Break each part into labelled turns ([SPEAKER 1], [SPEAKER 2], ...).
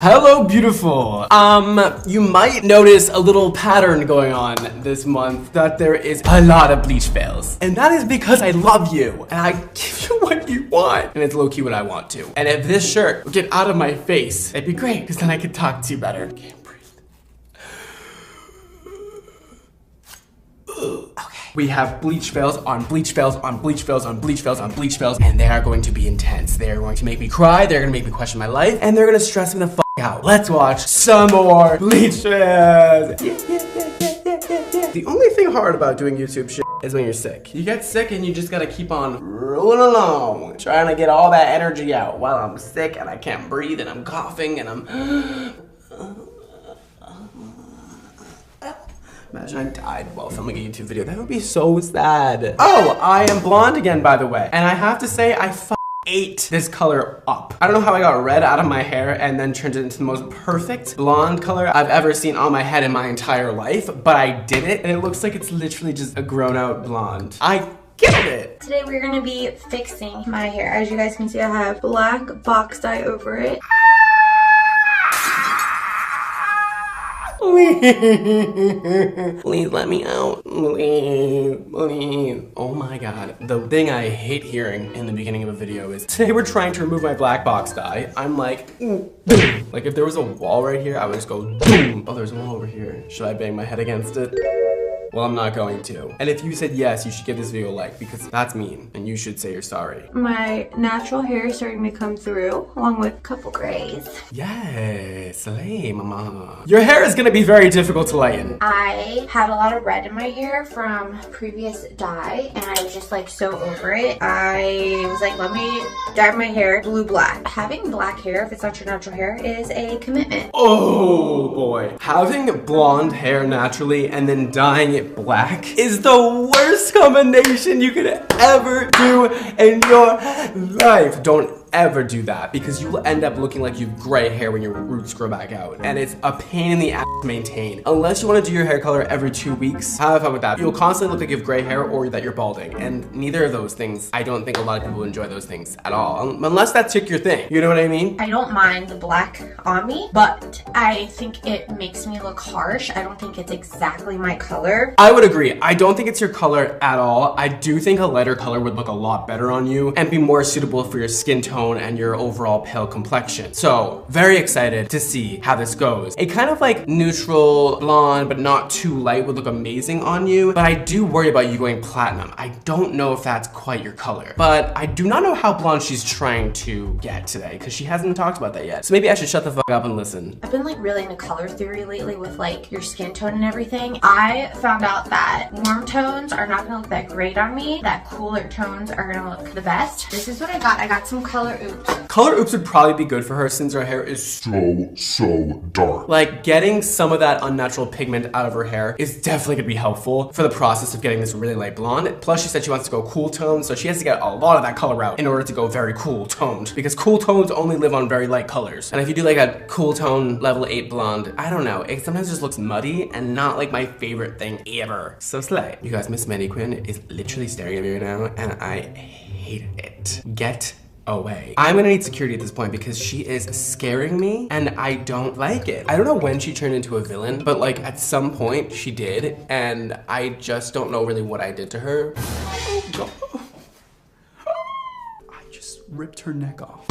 [SPEAKER 1] Hello, beautiful. You might notice a little pattern going on this month, that there is a lot of bleach fails. And that is because I love you, and I give you what you want. And it's low-key what I want to. And if this shirt would get out of my face, it'd be great, because then I could talk to you better. I can't breathe. Okay. We have bleach fails on bleach fails on bleach fails on bleach fails on bleach fails, and they are going to be intense. They are going to make me cry, they're gonna make me question my life, and they're gonna stress me the fuck out. Let's watch some more bleach fails. The only thing hard about doing YouTube shit is when you're sick. You get sick and you just gotta keep on rolling along, trying to get all that energy out while I'm sick and I can't breathe and I'm coughing and I'm Imagine I died while filming a YouTube video. That would be so sad. Oh, I am blonde again, by the way. And I have to say, I ate this color up. I don't know how I got red out of my hair and then turned it into the most perfect blonde color I've ever seen on my head in my entire life, but I did it and it looks like it's literally just a grown out blonde. I killed it.
[SPEAKER 2] Today we're gonna be fixing my hair. As you guys can see, I have black box dye over it.
[SPEAKER 1] Please let me out. Please, please. Oh my god. The thing I hate hearing in the beginning of a video is, today we're trying to remove my black box dye. I'm like, boom. Like if there was a wall right here, I would just go boom. Oh, there's a wall over here. Should I bang my head against it? Well, I'm not going to. And if you said yes, you should give this video a like, because that's mean, and you should say you're sorry.
[SPEAKER 2] My natural hair is starting to come through, along with a couple grays.
[SPEAKER 1] Yes, slay, mama. Your hair is gonna be very difficult to lighten.
[SPEAKER 2] I had a lot of red in my hair from previous dye, and I was just like so over it. I was like, let me dye my hair blue-black. Having black hair, if it's not your natural hair, is a commitment.
[SPEAKER 1] Oh boy. Having blonde hair naturally and then dyeing it black is the worst combination you could ever do in your life. Don't ever do that, because you will end up looking like you have gray hair when your roots grow back out, and it's a pain in the ass to maintain. Unless you want to do your hair color every 2 weeks, have fun with that. You'll constantly look like you have gray hair or that you're balding, and neither of those things, I don't think a lot of people enjoy those things at all, unless that's your thing. You know what I mean?
[SPEAKER 2] I don't mind the black on me, but I think it makes me look harsh. I don't think it's exactly my color.
[SPEAKER 1] I would agree. I don't think it's your color at all. I do think a lighter color would look a lot better on you and be more suitable for your skin tone and your overall pale complexion. So, very excited to see how this goes. A kind of like neutral blonde, but not too light would look amazing on you, but I do worry about you going platinum. I don't know if that's quite your color, but I do not know how blonde she's trying to get today, because she hasn't talked about that yet. So maybe I should shut the fuck up and listen.
[SPEAKER 2] I've been like really into color theory lately with like your skin tone and everything. I found out that warm tones are not gonna look that great on me, that cooler tones are gonna look the best. This is what I got. I got some color oops.
[SPEAKER 1] Color oops would probably be good for her since her hair is so dark. Like getting some of that unnatural pigment out of her hair is definitely gonna be helpful for the process of getting this really light blonde. Plus she said she wants to go cool toned, so she has to get a lot of that color out in order to go very cool toned, because cool tones only live on very light colors. And if you do like a cool tone level 8 blonde, I don't know, it sometimes just looks muddy and not like my favorite thing ever. So slay. You guys, Miss Mannequin is literally staring at me right now and I hate it. Get away. I'm gonna need security at this point because she is scaring me and I don't like it. I don't know when she turned into a villain, but like at some point she did, and I just don't know really what I did to her. Oh God. I just ripped her neck off.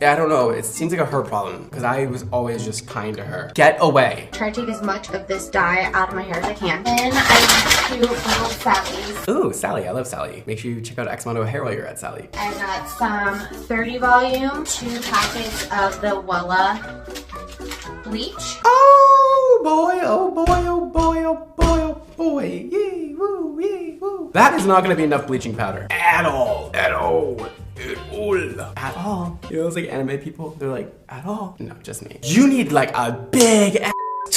[SPEAKER 1] I don't know, it seems like a her problem, because I was always just kind to her. Get away.
[SPEAKER 2] Try to take as much of this dye out of my hair as I can. Then I went to little Sally's.
[SPEAKER 1] Ooh, Sally, I love Sally. Make sure you check out XMONDO hair while you're at Sally.
[SPEAKER 2] I got some 30 volume, 2 packets of the Wella bleach.
[SPEAKER 1] Oh boy, oh boy, oh boy, oh boy, oh boy. Yee, woo, yee, woo. That is not gonna be enough bleaching powder. At all. At all. At all. You know those like anime people? They're like, at all? No, just me. You need like a big ass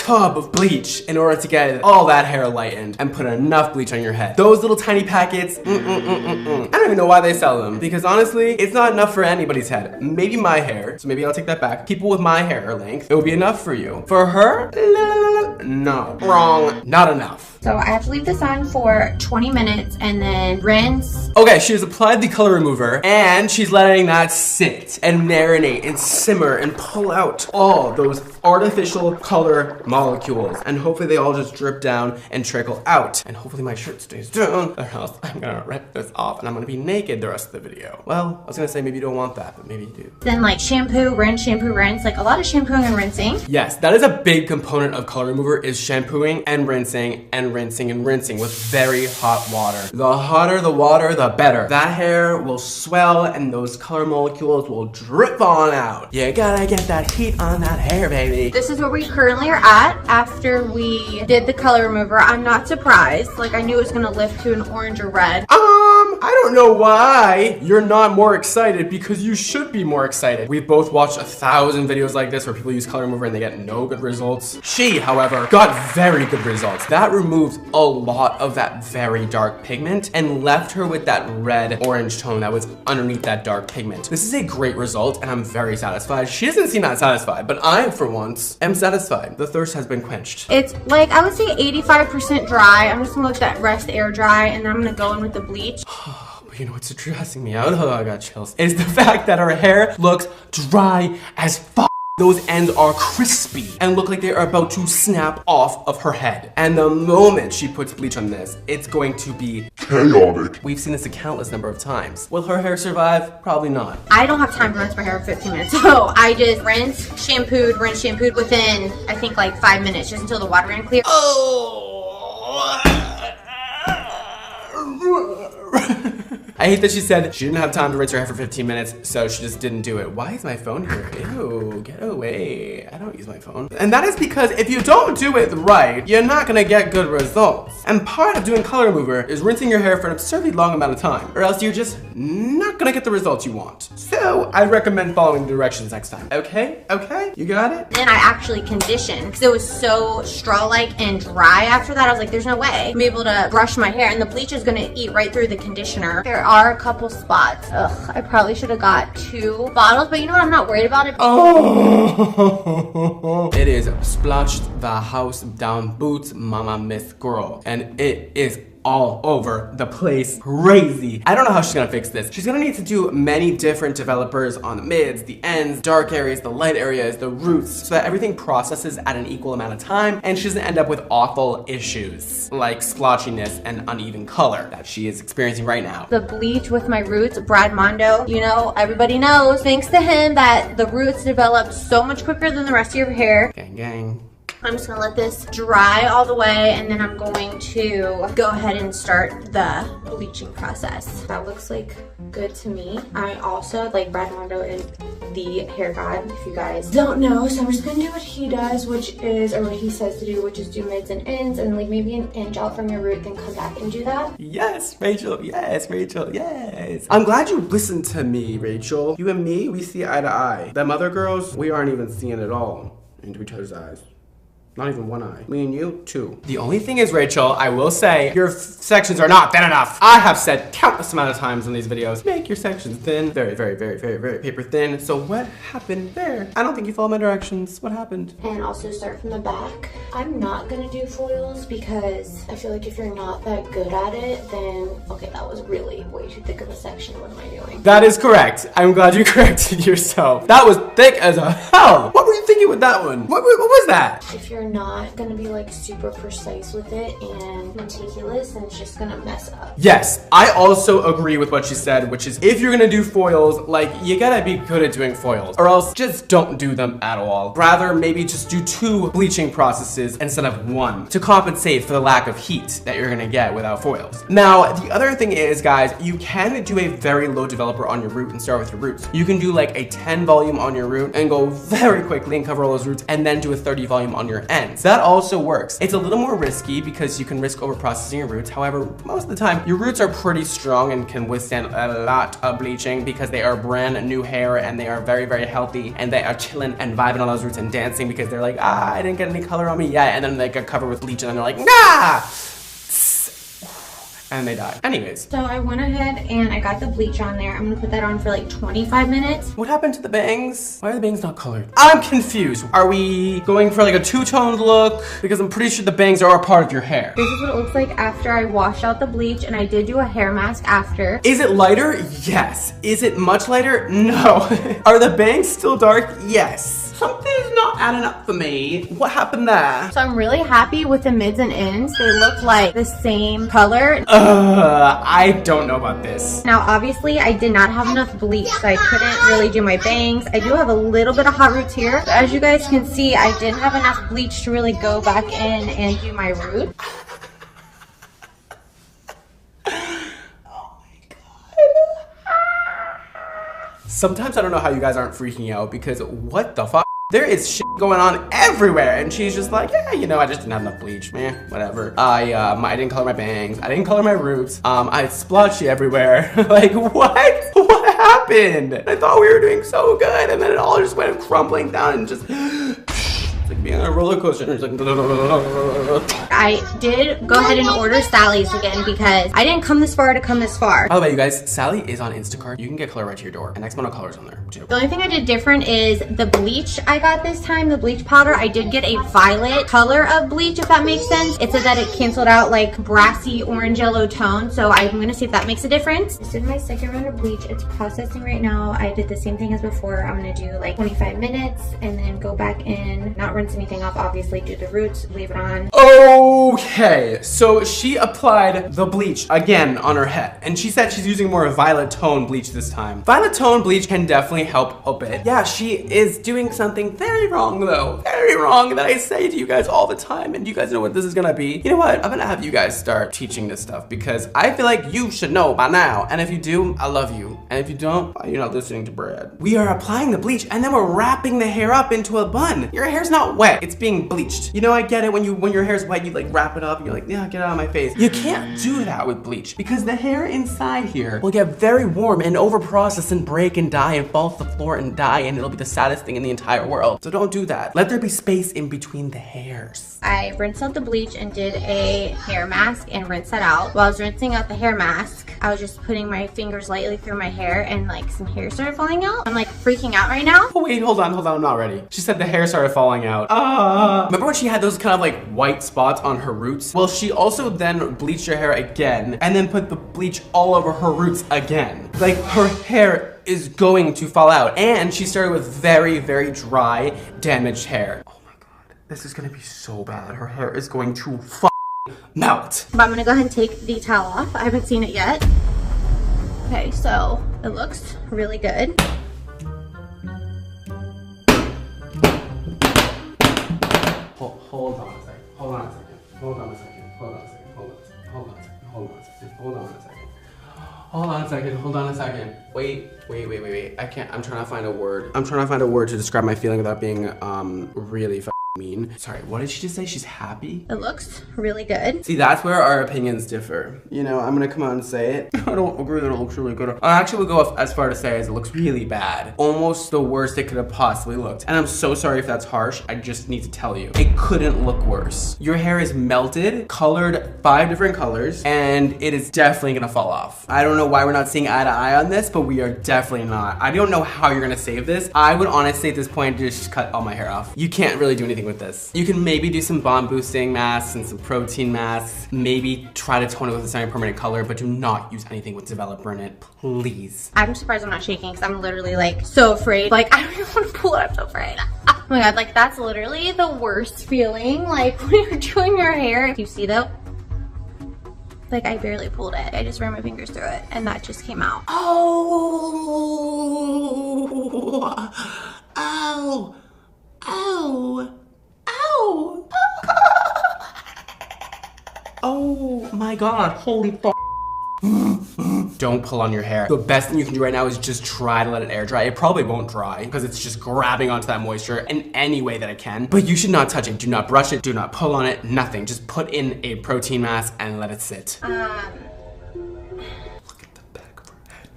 [SPEAKER 1] tub of bleach in order to get all that hair lightened and put enough bleach on your head. Those little tiny packets, I don't even know why they sell them, because honestly, it's not enough for anybody's head. Maybe my hair, so maybe I'll take that back. People with my hair length, it will be enough for you. For her, no, wrong, not enough.
[SPEAKER 2] So I have to leave this on for 20 minutes and then rinse.
[SPEAKER 1] Okay, she has applied the color remover and she's letting that sit and marinate and simmer and pull out all those artificial color molecules. And hopefully they all just drip down and trickle out. And hopefully my shirt stays down, or else I'm gonna rip this off and I'm gonna be naked the rest of the video. Well, I was gonna say maybe you don't want that, but maybe you do.
[SPEAKER 2] Then like shampoo, rinse, like a lot of shampooing and rinsing.
[SPEAKER 1] Yes, that is a big component of color remover, is shampooing and rinsing and rinsing and rinsing with very hot water. The hotter the water, the better. That hair will swell and those color molecules will drip on out. You gotta get that heat on that hair, baby.
[SPEAKER 2] This is where we currently are at after we did the color remover. I'm not surprised. Like I knew it was gonna lift to an orange or red.
[SPEAKER 1] I don't know why you're not more excited, because you should be more excited. We've both watched 1,000 videos like this where people use color remover and they get no good results. She, however, got very good results. That removed a lot of that very dark pigment and left her with that red orange tone that was underneath that dark pigment. This is a great result and I'm very satisfied. She doesn't seem that satisfied, but I, for once, am satisfied. The thirst has been quenched.
[SPEAKER 2] It's like, I would say 85% dry. I'm just gonna let that rest air dry and then I'm gonna go in with the bleach.
[SPEAKER 1] You know what's stressing me out? Oh, I got chills. Is the fact that her hair looks dry as fuck. Those ends are crispy and look like they are about to snap off of her head. And the moment she puts bleach on this, it's going to be chaotic. We've seen this a countless number of times. Will her hair survive? Probably not.
[SPEAKER 2] I don't have time to rinse my hair for 15 minutes. So I just rinse, shampooed within, I think like 5 minutes, just until the water ran clear.
[SPEAKER 1] Oh. I hate that she said she didn't have time to rinse her hair for 15 minutes, so she just didn't do it. Why is my phone here? Ew, get away. I don't use my phone. And that is because if you don't do it right, you're not gonna get good results. And part of doing color remover is rinsing your hair for an absurdly long amount of time, or else you're just not gonna get the results you want. So I recommend following the directions next time. Okay? Okay? You got it?
[SPEAKER 2] Then I actually conditioned because it was so straw-like and dry after that. I was like, there's no way I'm able to brush my hair, and the bleach is gonna eat right through the conditioner. There are a couple spots. Ugh, I probably should have got 2 bottles, but you know what? I'm not worried about it.
[SPEAKER 1] Oh! It is splotched the house down boots, mama miss girl. And it is all over the place. Crazy. I don't know how she's gonna fix this. She's gonna need to do many different developers on the mids, the ends, dark areas, the light areas, the roots, so that everything processes at an equal amount of time and she doesn't end up with awful issues like splotchiness and uneven color that she is experiencing right now.
[SPEAKER 2] The bleach with my roots, XMONDO, you know, everybody knows, thanks to him, that the roots developed so much quicker than the rest of your hair.
[SPEAKER 1] Gang, gang.
[SPEAKER 2] I'm just gonna let this dry all the way, and then I'm going to go ahead and start the bleaching process. That looks like good to me. I also like XMONDO and the hair god, if you guys don't know. So I'm just gonna do what he does, which is, or what he says to do, which is do mids and ends, and like maybe an inch out from your root, then come back and do that.
[SPEAKER 1] Yes, Rachel. Yes, Rachel. Yes. I'm glad you listened to me, Rachel. You and me, we see eye to eye. Them other girls, we aren't even seeing it all into each other's eyes. Not even one eye. Me and you, 2. The only thing is, Rachel, I will say, your sections are not thin enough. I have said countless amount of times in these videos, make your sections thin. Very, very, very, very, very paper thin. So what happened there? I don't think you followed my directions. What happened?
[SPEAKER 2] And also start from the back. I'm not gonna do foils because I feel like if you're not that good at it, then, okay, that was really way too thick of a section. What am I doing?
[SPEAKER 1] That is correct. I'm glad you corrected yourself. That was thick as a hell. What were you thinking with that one? What was that?
[SPEAKER 2] If you're not gonna be like super precise with it and meticulous, then it's just gonna mess up.
[SPEAKER 1] Yes, I also agree with what she said, which is if you're gonna do foils, like you gotta be good at doing foils, or else just don't do them at all. Rather, maybe just do 2 bleaching processes instead of 1 to compensate for the lack of heat that you're gonna get without foils. Now, the other thing is, guys, you can do a very low developer on your root and start with your roots. You can do like a 10 volume on your root and go very quickly and cover all those roots, and then do a 30 volume on your end. ends. That also works. It's a little more risky because you can risk over processing your roots. However, most of the time, your roots are pretty strong and can withstand a lot of bleaching because they are brand new hair and they are very, very healthy and they are chilling and vibing on those roots and dancing because they're like, I didn't get any color on me yet. And then they get covered with bleach and then they're like, nah! And they die. Anyways.
[SPEAKER 2] So I went ahead and I got the bleach on there. I'm gonna put that on for like 25 minutes.
[SPEAKER 1] What happened to the bangs? Why are the bangs not colored? I'm confused. Are we going for like a two-toned look? Because I'm pretty sure the bangs are a part of your hair.
[SPEAKER 2] This is what it looks like after I washed out the bleach, and I did do a hair mask after.
[SPEAKER 1] Is it lighter? Yes. Is it much lighter? No. Are the bangs still dark? Yes. Something's not adding up for me. What happened there?
[SPEAKER 2] So I'm really happy with the mids and ends. They look like the same color.
[SPEAKER 1] I don't know about this.
[SPEAKER 2] Now, obviously, I did not have enough bleach, so I couldn't really do my bangs. I do have a little bit of hot roots here. But as you guys can see, I didn't have enough bleach to really go back in and do my root.
[SPEAKER 1] Sometimes I don't know how you guys aren't freaking out because what the fuck? There is shit going on everywhere and she's just like, yeah, you know, I just didn't have enough bleach, man, whatever. I didn't color my bangs. I didn't color my roots. I splotchy everywhere. Like, what? What happened? I thought we were doing so good and then it all just went crumbling down and just... It's like being on a roller coaster. It's like...
[SPEAKER 2] I did go ahead and order Sally's again because I didn't come this far to come this far.
[SPEAKER 1] By the way, you guys, Sally is on Instacart. You can get color right to your door. And XMONDO colors on there too.
[SPEAKER 2] The only thing I did different is the bleach I got this time, the bleach powder. I did get a violet color of bleach, if that makes sense. It said that it canceled out like brassy orange yellow tone. So I'm gonna see if that makes a difference. This is my second round of bleach. It's processing right now. I did the same thing as before. I'm gonna do like 25 minutes and then go back in, not rinse anything off, obviously, do the roots, leave it on.
[SPEAKER 1] Okay, so she applied the bleach again on her head and she said she's using more violet tone bleach this time. Violet tone bleach can definitely help a bit. Yeah, she is doing something very wrong though. Very wrong that I say to you guys all the time and you guys know what this is gonna be. You know what? I'm gonna have you guys start teaching this stuff because I feel like you should know by now. And if you do, I love you. And if you don't, you're not listening to Brad. We are applying the bleach and then we're wrapping the hair up into a bun. Your hair's not wet, it's being bleached. You know, I get it when your hair's wet, you like wrap it up and you're like, yeah, get out of my face. You can't do that with bleach because the hair inside here will get very warm and over-processed and break and die and fall to the floor and die and it'll be the saddest thing in the entire world. So don't do that. Let there be space in between the hairs.
[SPEAKER 2] I rinsed out the bleach and did a hair mask and rinsed that out. While I was rinsing out the hair mask, I was just putting my fingers lightly through my hair and like some hair started falling out. I'm like freaking out right now.
[SPEAKER 1] Oh wait, hold on, I'm not ready. She said the hair started falling out. Remember when she had those kind of like white spots on her roots? Well, she also then bleached her hair again and then put the bleach all over her roots again. Like her hair is going to fall out and she started with very, very dry, damaged hair. Oh my God, this is gonna be so bad. Her hair is going to melt.
[SPEAKER 2] But I'm gonna go ahead and take the towel off. I haven't seen it yet. Okay, so it looks really good.
[SPEAKER 1] Hold on a second. Hold on a second. Hold on a second. Hold on a second. Hold on a second. Hold on a second. Hold on a second. Hold on a second. Hold on a second. Hold on a second. Wait. I can't. I'm trying to find a word. I'm trying to find a word to describe my feeling without being really mean. Sorry, what did she just say? She's happy?
[SPEAKER 2] It looks really good.
[SPEAKER 1] See, that's where our opinions differ. You know, I'm gonna come out and say it. I don't agree that it looks really good. I actually would go as far to say as it looks really bad. Almost the worst it could have possibly looked. And I'm so sorry if that's harsh. I just need to tell you. It couldn't look worse. Your hair is melted, colored 5 different colors, and it is definitely gonna fall off. I don't know why we're not seeing eye to eye on this, but we are definitely not. I don't know how you're gonna save this. I would honestly at this point just cut all my hair off. You can't really do anything with this. You can maybe do some bond boosting masks and some protein masks. Maybe try to tone it with a semi-permanent color, but do not use anything with developer in it, please.
[SPEAKER 2] I'm surprised I'm not shaking because I'm literally like so afraid. Like I don't even want to pull it, I'm so afraid. Oh my God, like that's literally the worst feeling. Like when you're doing your hair, you see though? Like I barely pulled it. I just ran my fingers through it and that just came out.
[SPEAKER 1] Oh, ow, ow. Ow! Oh my God, holy f***. Don't pull on your hair. The best thing you can do right now is just try to let it air dry. It probably won't dry because it's just grabbing onto that moisture in any way that it can. But you should not touch it. Do not brush it. Do not pull on it. Nothing. Just put in a protein mask and let it sit. Look at the back of her head.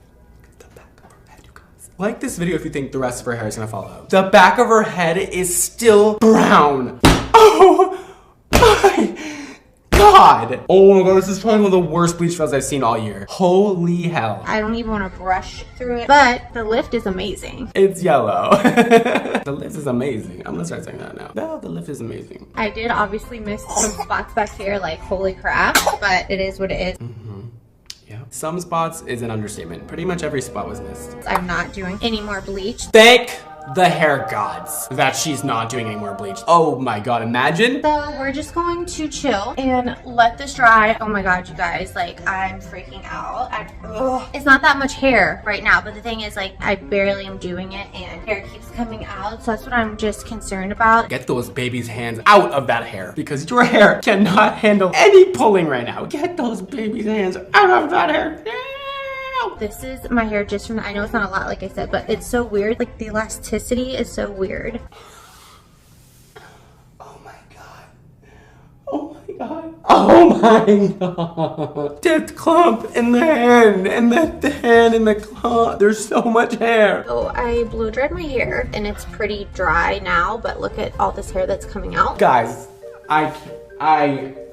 [SPEAKER 1] Look at the back of her head, you guys. Like this video if you think the rest of her hair is gonna fall out. The back of her head is still brown. Oh my God. Oh my God, this is probably one of the worst bleach files I've seen all year. Holy hell.
[SPEAKER 2] I don't even want to brush through it, but the lift is amazing.
[SPEAKER 1] It's yellow. The lift is amazing. I'm gonna start saying that now. No, the lift is amazing.
[SPEAKER 2] I did obviously miss some spots back here, like holy crap, but it is what it is.
[SPEAKER 1] Yeah. Some spots is an understatement. Pretty much every spot was missed.
[SPEAKER 2] I'm not doing any more bleach.
[SPEAKER 1] Thank the hair gods that she's not doing any more bleach. Oh my God, imagine.
[SPEAKER 2] So we're just going to chill and let this dry. Oh my God, you guys, like I'm freaking out. It's not that much hair right now, but the thing is like I barely am doing it and hair keeps coming out. So that's what I'm just concerned about.
[SPEAKER 1] Get those babies' hands out of that hair because your hair cannot handle any pulling right now. Get those babies' hands out of that hair.
[SPEAKER 2] This is my hair just from, I know it's not a lot like I said, but it's so weird. Like the elasticity is so weird.
[SPEAKER 1] Oh my God. Oh my God. Oh my God. That clump in the hand and the hand in the clump. There's so much hair.
[SPEAKER 2] So I blow dried my hair and it's pretty dry now, but look at all this hair that's coming out.
[SPEAKER 1] Guys, I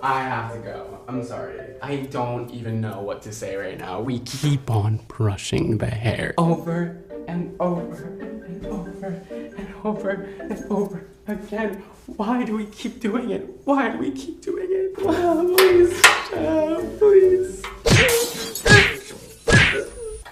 [SPEAKER 1] have to go. I'm sorry. I don't even know what to say right now. We keep on brushing the hair over and over and over and over and over again. Why do we keep doing it? Why do we keep doing it? Wow, please, please.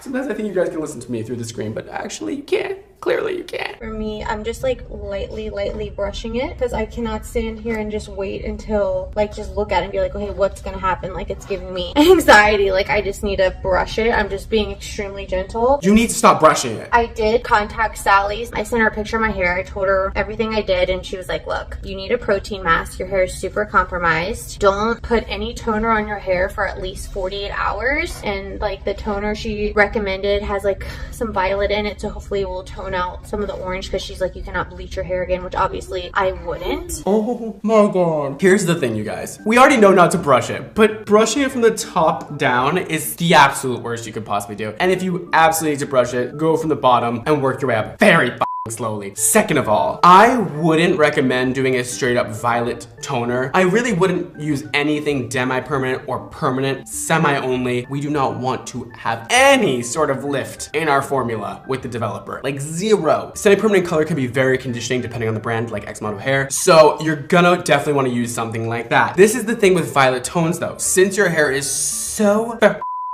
[SPEAKER 1] Sometimes I think you guys can listen to me through the screen, but actually you can't. Clearly you can't.
[SPEAKER 2] For me, I'm just like lightly brushing it because I cannot stand here and just wait until like just look at it and be like, okay, what's gonna happen? Like it's giving me anxiety. Like I just need to brush it. I'm just being extremely gentle.
[SPEAKER 1] You need to stop brushing it.
[SPEAKER 2] I did contact Sally. I sent her a picture of my hair. I told her everything I did and she was like, look, you need a protein mask. Your hair is super compromised. Don't put any toner on your hair for at least 48 hours. And like the toner she recommended has like some violet in it, so hopefully it will tone out some of the orange because she's like, you cannot bleach your hair again, which obviously I wouldn't.
[SPEAKER 1] Oh my God. Here's the thing, you guys. We already know not to brush it, but brushing it from the top down is the absolute worst you could possibly do. And if you absolutely need to brush it, go from the bottom and work your way up very slowly. Second of all, I wouldn't recommend doing a straight up violet toner. I really wouldn't use anything demi-permanent or permanent, semi-only. We do not want to have any sort of lift in our formula with the developer, like zero. Semi-permanent color can be very conditioning depending on the brand, like XMONDO hair. So you're gonna definitely want to use something like that. This is the thing with violet tones though. Since your hair is so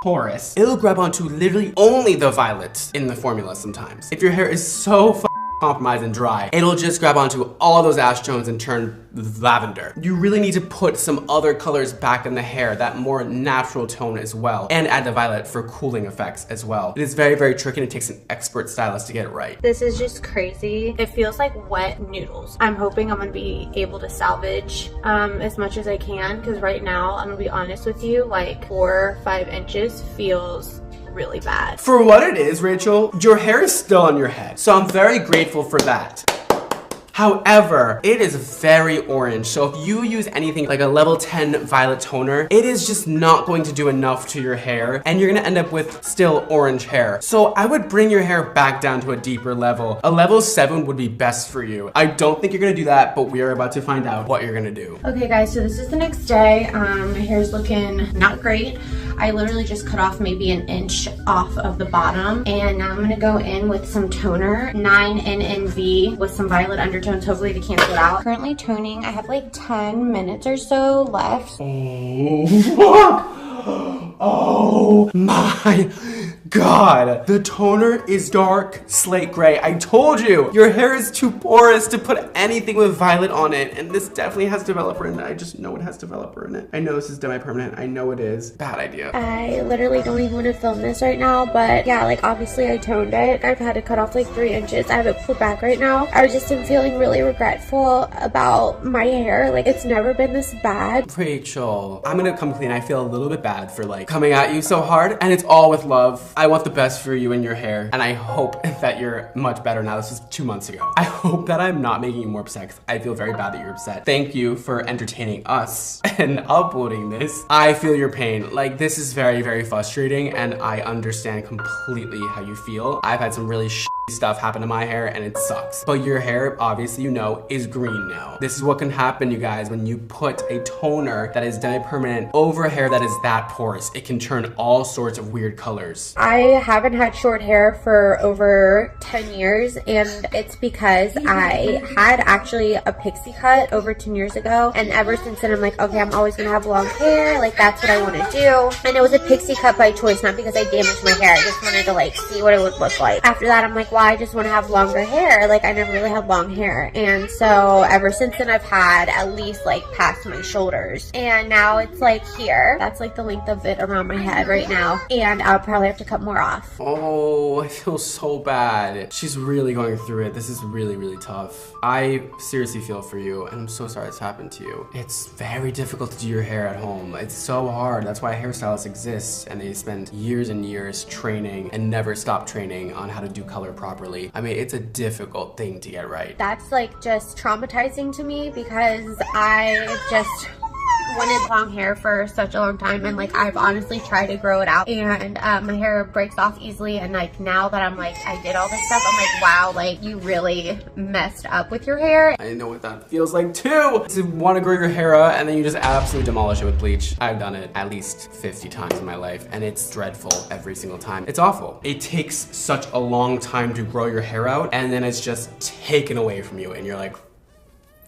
[SPEAKER 1] porous, it'll grab onto literally only the violet in the formula sometimes. If your hair is so compromised and dry, it'll just grab onto all those ash tones and turn lavender. You really need to put some other colors back in the hair, that more natural tone as well, and add the violet for cooling effects as well. It is very, very tricky and it takes an expert stylist to get it right.
[SPEAKER 2] This is just crazy. It feels like wet noodles. I'm hoping I'm gonna be able to salvage as much as I can, because right now, I'm gonna be honest with you, like 4 or 5 inches feels really bad.
[SPEAKER 1] For what it is, Rachel, your hair is still on your head, so I'm very grateful for that. However, it is very orange, so if you use anything like a level 10 violet toner, it is just not going to do enough to your hair, and you're gonna end up with still orange hair. So I would bring your hair back down to a deeper level. A level 7 would be best for you. I don't think you're gonna do that, but we are about to find out what you're gonna do.
[SPEAKER 2] Okay guys, so this is the next day. My hair's looking not great. I literally just cut off maybe an inch off of the bottom, and now I'm gonna go in with some toner, 9NNV with some violet undertones, hopefully to cancel it out. Currently toning, I have like 10 minutes or so left.
[SPEAKER 1] Oh, fuck! Oh my God, the toner is dark slate gray. I told you, your hair is too porous to put anything with violet on it, and this definitely has developer in it. I just know it has developer in it. I know this is semi-permanent. I know it is. Bad idea.
[SPEAKER 2] I literally don't even want to film this right now, but yeah, like obviously I toned it. I've had to cut off like 3 inches. I have it pulled back right now. I just am feeling really regretful about my hair. Like it's never been this bad.
[SPEAKER 1] Rachel, I'm gonna come clean. I feel a little bit bad for like coming at you so hard, and it's all with love. I want the best for you and your hair, and I hope that you're much better now. This was 2 months ago. I hope that I'm not making you more upset, because I feel very bad that you're upset. Thank you for entertaining us and uploading this. I feel your pain. Like, this is very, very frustrating, and I understand completely how you feel. I've had some really stuff happen to my hair, and it sucks. But your hair, obviously, you know, is green now. This is what can happen, you guys, when you put a toner that is demi-permanent over hair that is that porous. It can turn all sorts of weird colors.
[SPEAKER 2] I haven't had short hair for over 10 years, and it's because I had actually a pixie cut over 10 years ago, and ever since then I'm like, okay, I'm always gonna have long hair, like that's what I want to do. And it was a pixie cut by choice, not because I damaged my hair. I just wanted to like see what it would look like. After that, I'm like, well, I just want to have longer hair. Like I never really had long hair, and so ever since then I've had at least like past my shoulders, and now it's like here. That's like the length of it around my head right now, and I'll probably have to cut more off.
[SPEAKER 1] Oh, I feel so bad. She's really going through it. This is really, really tough. I seriously feel for you, and I'm so sorry this happened to you. It's very difficult to do your hair at home. It's so hard. That's why hairstylists exist, and they spend years and years training and never stop training on how to do color properly. I mean, it's a difficult thing to get right.
[SPEAKER 2] That's like just traumatizing to me, because I just wanted long hair for such a long time, and like I've honestly tried to grow it out, and my hair breaks off easily, and like now that I'm like I did all this stuff, I'm like, wow, like you really messed up with your hair.
[SPEAKER 1] I know what that feels like too, to want to grow your hair out and then you just absolutely demolish it with bleach. I've done it at least 50 times in my life, and it's dreadful every single time. It's awful. It takes such a long time to grow your hair out, and then it's just taken away from you, and you're like,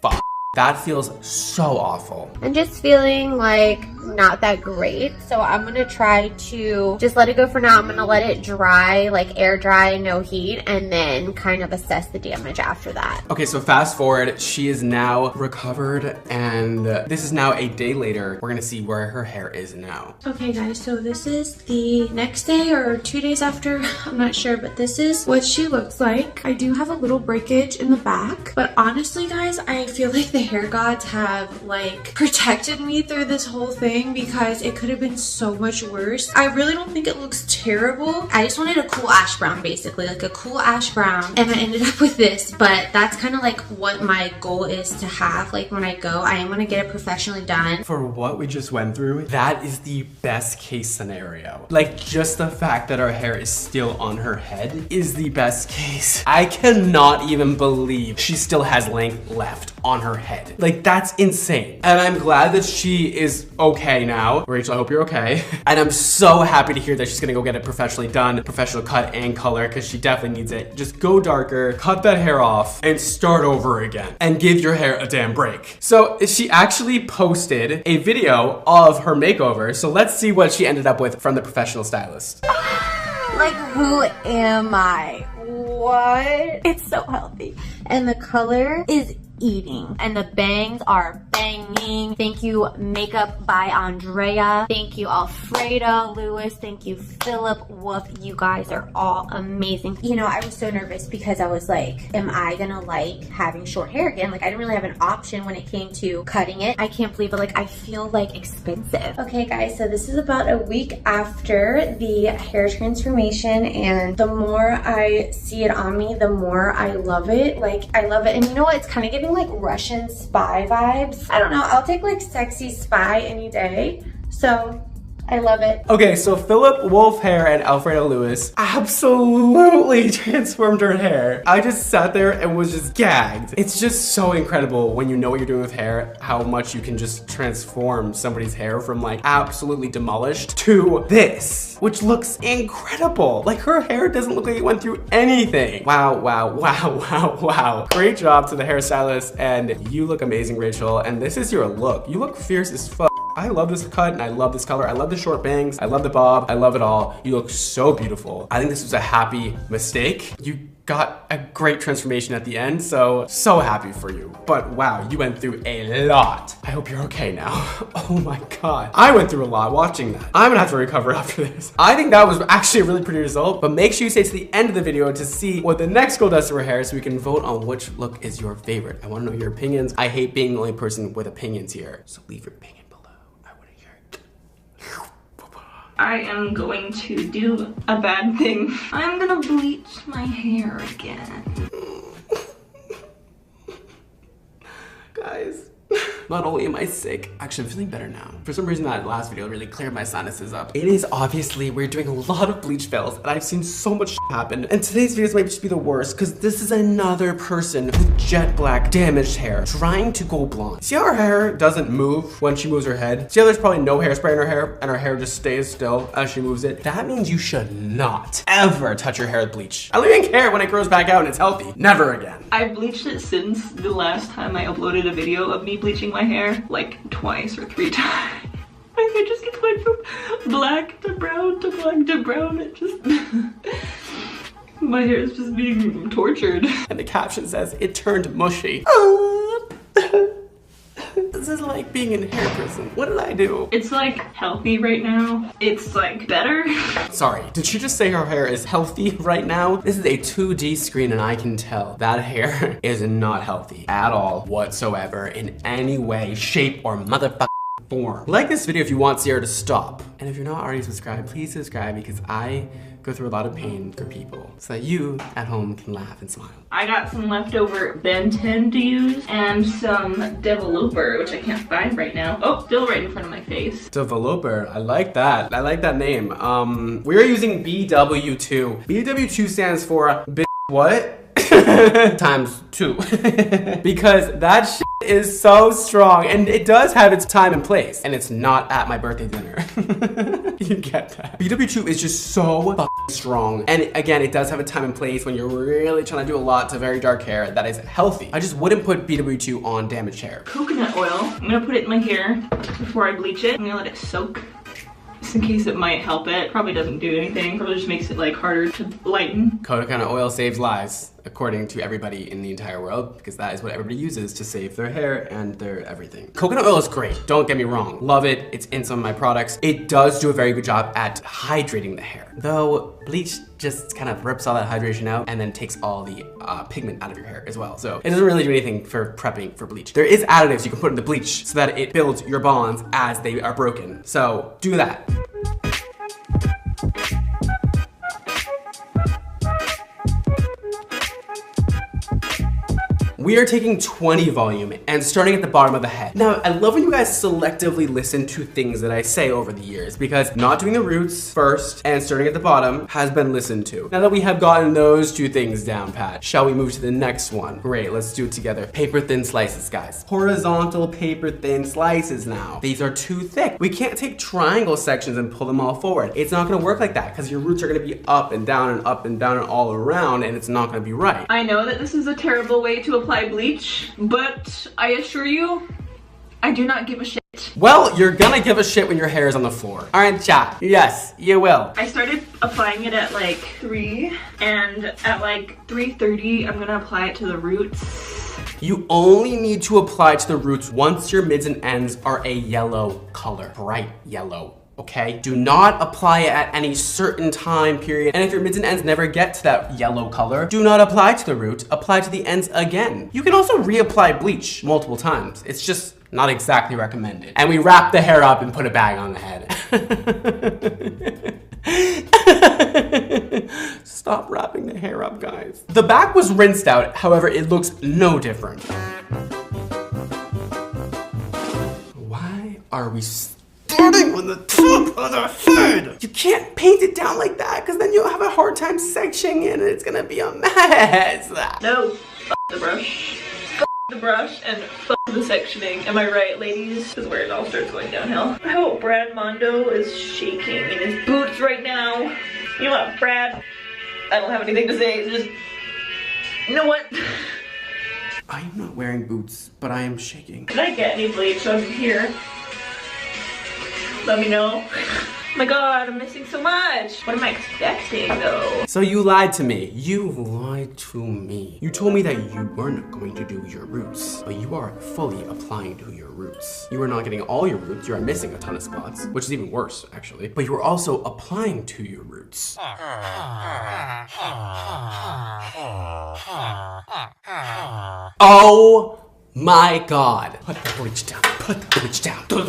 [SPEAKER 1] fuck. That feels so awful.
[SPEAKER 2] I'm just feeling like not that great, so I'm gonna try to just let it go for now. I'm gonna let it dry, like air dry, no heat, and then kind of assess the damage after that.
[SPEAKER 1] Okay, so fast forward, she is now recovered, and this is now a day later. We're gonna see where her hair is now.
[SPEAKER 3] Okay guys, so this is the next day or 2 days after, I'm not sure, but this is what she looks like. I do have a little breakage in the back, but honestly guys, I feel like the hair gods have like protected me through this whole thing, because it could have been so much worse. I really don't think it looks terrible. I just wanted a cool ash brown, basically like a cool ash brown, and I ended up with this, but that's kind of like what my goal is to have. Like when I go, I am gonna get it professionally done.
[SPEAKER 1] For what we just went through, that is the best case scenario. Like just the fact that our hair is still on her head is the best case. I cannot even believe she still has length left on her head. Like that's insane. And I'm glad that she is okay now. Rachel, I hope you're okay. And I'm so happy to hear that she's gonna go get it professionally done, professional cut and color, because she definitely needs it. Just go darker, cut that hair off, and start over again. And give your hair a damn break. So she actually posted a video of her makeover. So let's see what she ended up with from the professional stylist.
[SPEAKER 2] Like, who am I? What? It's so healthy. And the color is eating, and the bangs are banging. Thank you Makeup by Andrea. Thank you Alfredo, Lewis. Thank you Philip, Woof. You guys are all amazing. You know, I was so nervous because I was like, am I gonna like having short hair again? Like I didn't really have an option when it came to cutting it. I can't believe it. Like I feel like expensive. Okay guys, so this is about a week after the hair transformation, and the more I see it on me, the more I love it. Like I love it. And you know what? It's kind of giving like Russian spy vibes. I don't know. I'll take like sexy spy any day. So I love it.
[SPEAKER 1] Okay, so Philip Wolf Hair and Alfredo Lewis absolutely transformed her hair. I just sat there and was just gagged. It's just so incredible when you know what you're doing with hair, how much you can just transform somebody's hair from like absolutely demolished to this, which looks incredible. Like her hair doesn't look like it went through anything. Wow, wow, wow, wow, wow. Great job to the hairstylist, and you look amazing, Rachel. And this is your look. You look fierce as fuck. I love this cut and I love this color. I love the short bangs. I love the bob. I love it all. You look so beautiful. I think this was a happy mistake. You got a great transformation at the end, so happy for you. But wow, you went through a lot. I hope you're okay now. Oh my God. I went through a lot watching that. I'm gonna have to recover after this. I think that was actually a really pretty result, but make sure you stay to the end of the video to see what the next girl does to her hair so we can vote on which look is your favorite. I wanna know your opinions. I hate being the only person with opinions here, so leave your opinion below. I wanna hear it.
[SPEAKER 4] I am going to do a bad thing. I'm gonna bleach my hair again.
[SPEAKER 1] Guys, not only am I sick, actually I'm feeling better now. For some reason that last video really cleared my sinuses up. It is obviously, we're doing a lot of bleach fails and I've seen so much happen. And today's videos might just be the worst because this is another person with jet black damaged hair trying to go blonde. See how her hair doesn't move when she moves her head? See how there's probably no hairspray in her hair and her hair just stays still as she moves it? That means you should not ever touch your hair with bleach. I don't even care when it grows back out and it's healthy. Never again.
[SPEAKER 4] I've bleached it since the last time I uploaded a video of me bleaching my hair, like twice or 3 times. My hair just keeps going from black to brown to black to brown. It just my hair is just being tortured.
[SPEAKER 1] And the caption says, it turned mushy. This is like being in hair prison. What did I do?
[SPEAKER 4] It's like healthy right now. It's like better.
[SPEAKER 1] Sorry, did she just say her hair is healthy right now? This is a 2D screen and I can tell that hair is not healthy at all whatsoever in any way, shape, or motherfucking form. Like this video if you want Sierra to stop. And if you're not already subscribed, please subscribe because I go through a lot of pain for people so that you at home can laugh and smile.
[SPEAKER 4] I got some leftover Ben 10 to use and some developer, which I can't find right now. Oh, still right in front of my face.
[SPEAKER 1] Developer, I like that. I like that name. We're using BW2. BW2 stands for what? Times 2. Because that shit is so strong and it does have its time and place and it's not at my birthday dinner. You get that. BW2 is just so strong and again it does have a time and place when you're really trying to do a lot to very dark hair that is healthy. I just wouldn't put BW2 on damaged hair.
[SPEAKER 4] Coconut oil. I'm gonna put it in my hair before I bleach it. I'm gonna let it soak. Just in case it might help it. Probably doesn't do anything. Probably just makes it like harder to lighten.
[SPEAKER 1] Coconut oil saves lives, according to everybody in the entire world, because that is what everybody uses to save their hair and their everything. Coconut oil is great, don't get me wrong. Love it, it's in some of my products. It does do a very good job at hydrating the hair. Though bleach just kind of rips all that hydration out and then takes all the pigment out of your hair as well. So it doesn't really do anything for prepping for bleach. There is additives you can put in the bleach so that it builds your bonds as they are broken. So do that. We are taking 20 volume and starting at the bottom of the head. Now, I love when you guys selectively listen to things that I say over the years because not doing the roots first and starting at the bottom has been listened to. Now that we have gotten those 2 things down pat, shall we move to the next one? Great, let's do it together. Paper thin slices, guys. Horizontal paper thin slices now. These are too thick. We can't take triangle sections and pull them all forward. It's not gonna work like that because your roots are gonna be up and down and up and down and all around and it's not gonna be right.
[SPEAKER 4] I know that this is a terrible way to apply bleach, but I assure you, I do not give a shit.
[SPEAKER 1] Well, you're gonna give a shit when your hair is on the floor. Aren't ya? Yes, you will.
[SPEAKER 4] I started applying it at like 3, and at like 3:30, I'm gonna apply it to the roots.
[SPEAKER 1] You only need to apply to the roots once your mids and ends are a yellow color, bright yellow. Okay? Do not apply it at any certain time period. And if your mids and ends never get to that yellow color, do not apply to the root, apply to the ends again. You can also reapply bleach multiple times. It's just not exactly recommended. And we wrap the hair up and put a bag on the head. Stop wrapping the hair up, guys. The back was rinsed out, however, it looks no different. Why are we starting on the top of the head? You can't paint it down like that because then you'll have a hard time sectioning it and it's gonna be a mess.
[SPEAKER 4] No, f the brush. F the brush and f the sectioning. Am I right, ladies? This is where it all starts going downhill. I hope Brad Mondo is shaking in his boots right now. You know what, Brad? I don't have anything to say. Just, you know what?
[SPEAKER 1] I am not wearing boots, but I am shaking.
[SPEAKER 4] Did I get any bleach on here? Let me know. Oh my god, I'm missing so much. What am I expecting though?
[SPEAKER 1] So you lied to me. You lied to me. You told me that you weren't going to do your roots, but you are fully applying to your roots. You are not getting all your roots. You are missing a ton of spots, which is even worse actually. But you are also applying to your roots. Oh my god. Put the bleach down. Put the bleach down. That's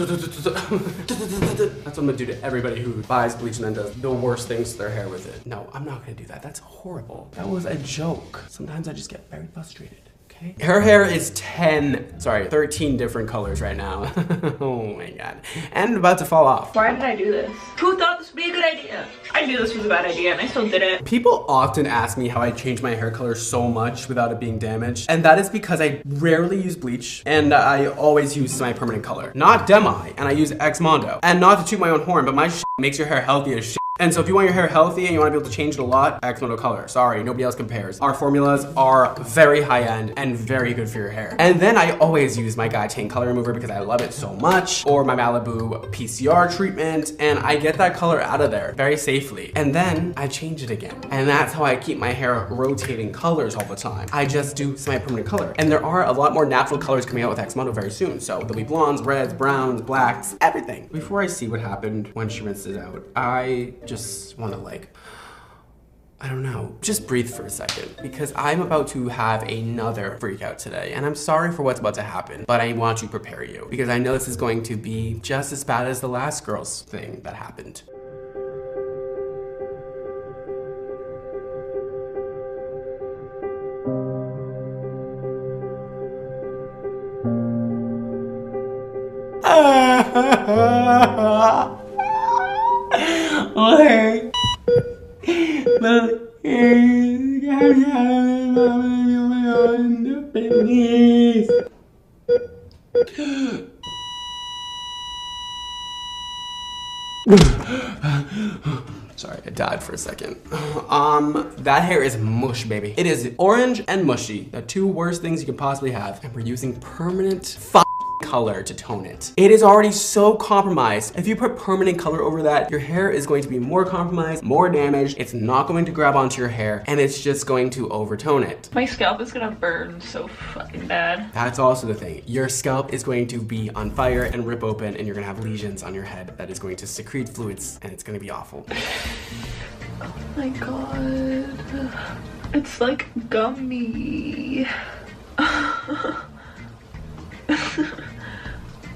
[SPEAKER 1] what I'm gonna do to everybody who buys bleach and then does the worst things to their hair with it. No, I'm not gonna do that. That's horrible. That was a joke. Sometimes I just get very frustrated. Okay. Her hair is 13 different colors right now. Oh my god. And about to fall off.
[SPEAKER 4] Why did I do this? Who thought this would be a good idea? I knew this was a bad idea and I still did it.
[SPEAKER 1] People often ask me how I change my hair color so much without it being damaged. And that is because I rarely use bleach and I always use semi-permanent color. Not Demi, and I use XMONDO. And not to toot my own horn, but my shit makes your hair healthy as shit. And so if you want your hair healthy and you want to be able to change it a lot, XMONDO color. Sorry, nobody else compares. Our formulas are very high-end and very good for your hair. And then I always use my Guy color remover because I love it so much, or my Malibu PCR treatment, and I get that color out of there very safely. And then I change it again. And that's how I keep my hair rotating colors all the time. I just do semi-permanent color. And there are a lot more natural colors coming out with XMONDO very soon. So there'll be blondes, reds, browns, blacks, everything. Before I see what happened when she rinsed it out, I just want to I don't know, just breathe for a second because I'm about to have another freak out today and I'm sorry for what's about to happen, but I want to prepare you because I know this is going to be just as bad as the last girl's thing that happened. Sorry, I died for a second. That hair is mush, baby. It is orange and mushy, the two worst things you could possibly have. And we're using permanent color to tone it. It is already so compromised. If you put permanent color over that, your hair is going to be more compromised, more damaged. It's not going to grab onto your hair and it's just going to overtone it.
[SPEAKER 4] My scalp is gonna burn so fucking bad.
[SPEAKER 1] That's also the thing. Your scalp is going to be on fire and rip open and you're gonna have lesions on your head that is going to secrete fluids and it's gonna be awful.
[SPEAKER 4] Oh my god. It's like gummy.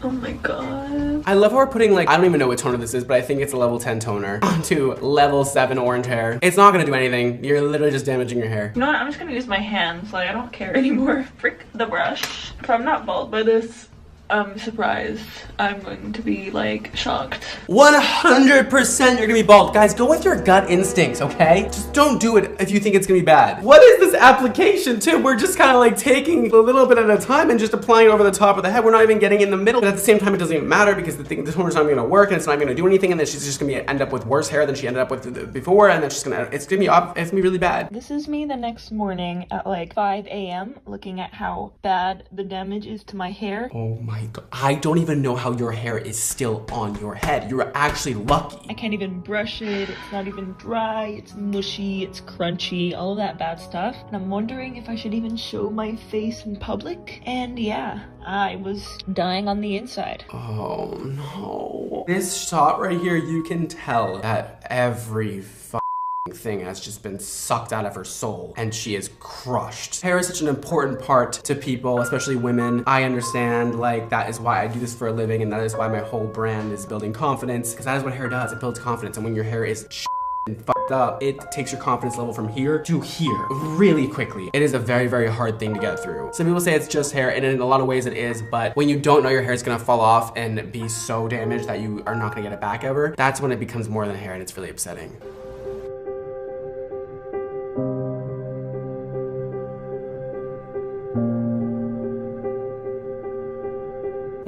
[SPEAKER 4] Oh my god.
[SPEAKER 1] I love how we're putting I don't even know what toner this is, but I think it's a level 10 toner onto level 7 orange hair. It's not gonna do anything. You're literally just damaging your hair.
[SPEAKER 4] You know what? I'm just gonna use my hands. I don't care anymore. Frick the brush. If I'm not bald by this, I'm surprised. I'm going to be shocked.
[SPEAKER 1] 100% you're gonna be bald. Guys, go with your gut instincts, okay? Just don't do it if you think it's gonna be bad. What is this application too? We're just kind of taking a little bit at a time and just applying it over the top of the head. We're not even getting in the middle. But at the same time, it doesn't even matter because the toner's not even gonna work and it's not gonna do anything and then she's just gonna end up with worse hair than she ended up with before and then it's gonna be really bad.
[SPEAKER 4] This is me the next morning at 5 a.m. looking at how bad the damage is to my hair.
[SPEAKER 1] Oh my god. I don't even know how your hair is still on your head. You're actually lucky.
[SPEAKER 4] I can't even brush it. It's not even dry. It's mushy. It's crunchy. All of that bad stuff. And I'm wondering if I should even show my face in public. And yeah, I was dying on the inside.
[SPEAKER 1] Oh no. This shot right here, you can tell that every thing has just been sucked out of her soul and she is crushed. Hair is such an important part to people, especially women. I understand that is why I do this for a living and that is why my whole brand is building confidence because that is what hair does. It builds confidence and when your hair is and fucked up, it takes your confidence level from here to here really quickly. It is a very, very hard thing to get through. Some people say it's just hair and in a lot of ways it is, but when you don't know your hair is gonna fall off and be so damaged that you are not gonna get it back ever, that's when it becomes more than hair and it's really upsetting.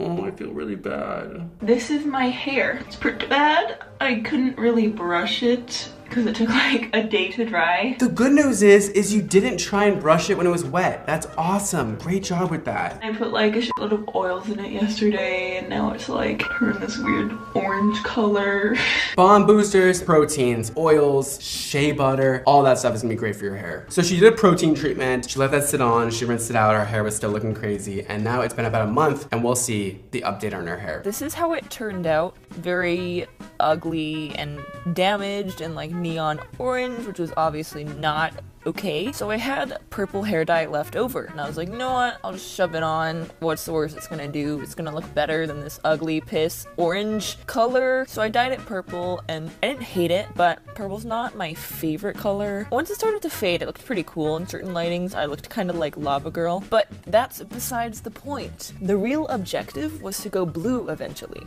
[SPEAKER 1] Oh, I feel really bad.
[SPEAKER 4] This is my hair. It's pretty bad. I couldn't really brush it because it took like a day to dry.
[SPEAKER 1] The good news is you didn't try and brush it when it was wet. That's awesome. Great job with that.
[SPEAKER 4] I put like a shitload of oils in it yesterday and now it's like turned this weird orange color.
[SPEAKER 1] Bond boosters, proteins, oils, shea butter, all that stuff is gonna be great for your hair. So she did a protein treatment. She let that sit on. She rinsed it out. Her hair was still looking crazy. And now it's been about a month and we'll see the update on her hair.
[SPEAKER 5] This is how it turned out. Very ugly and damaged and like neon orange, which was obviously not okay. So I had purple hair dye left over and I was like, you know what, I'll just shove it on. What's the worst it's gonna do? It's gonna look better than this ugly piss orange color. So I dyed it purple and I didn't hate it, but purple's not my favorite color. Once it started to fade, it looked pretty cool. In certain lightings, I looked kind of like Lava Girl, but that's besides the point. The real objective was to go blue eventually.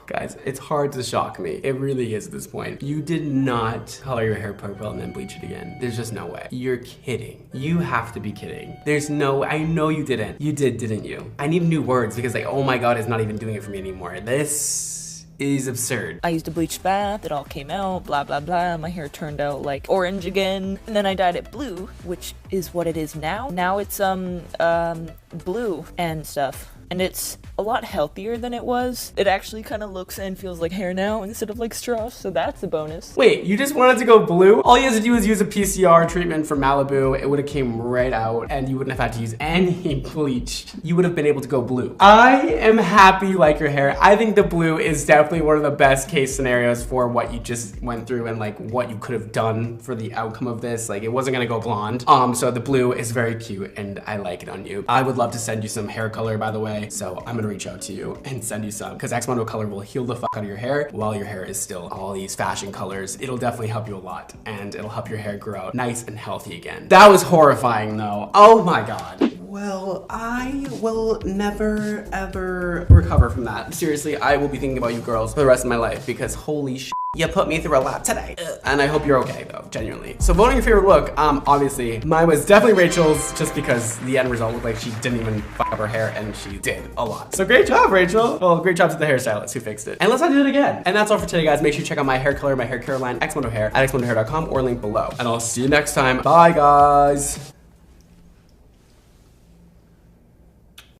[SPEAKER 1] Guys, it's hard to shock me. It really is at this point. You did not color your hair purple and then bleach it again. There's just no way. You're kidding. You have to be kidding. There's no, I know you didn't. You did, didn't you? I need new words because like, oh my God, it's not even doing it for me anymore. This is absurd.
[SPEAKER 5] I used a bleach bath, it all came out, blah blah blah, my hair turned out like orange again, and then I dyed it blue, which is what it is now. Now it's blue and stuff. And it's a lot healthier than it was. It actually kind of looks and feels like hair now instead of like straw, so that's a bonus.
[SPEAKER 1] Wait, you just wanted to go blue? All you had to do was use a PCR treatment from Malibu. It would have came right out and you wouldn't have had to use any bleach. You would have been able to go blue. I am happy you like your hair. I think the blue is definitely one of the best case scenarios for what you just went through and like what you could have done for the outcome of this. Like it wasn't gonna go blonde. So the blue is very cute and I like it on you. I would love to send you some hair color, by the way. So I'm gonna reach out to you and send you some because XMONDO color will heal the fuck out of your hair while your hair is still all these fashion colors. It'll definitely help you a lot and it'll help your hair grow out nice and healthy again. That was horrifying though. Oh my God. Well, I will never ever recover from that. Seriously, I will be thinking about you girls for the rest of my life because holy shit. You put me through a lot today. And I hope you're okay though, genuinely. So voting your favorite look, obviously mine was definitely Rachel's just because the end result looked like she didn't even fuck up her hair and she did a lot. So great job, Rachel. Well, great job to the hairstylist who fixed it. And let's not do it again. And that's all for today, guys. Make sure you check out my hair color, my hair care line, XMONDO Hair at xmondohair.com or link below. And I'll see you next time. Bye, guys.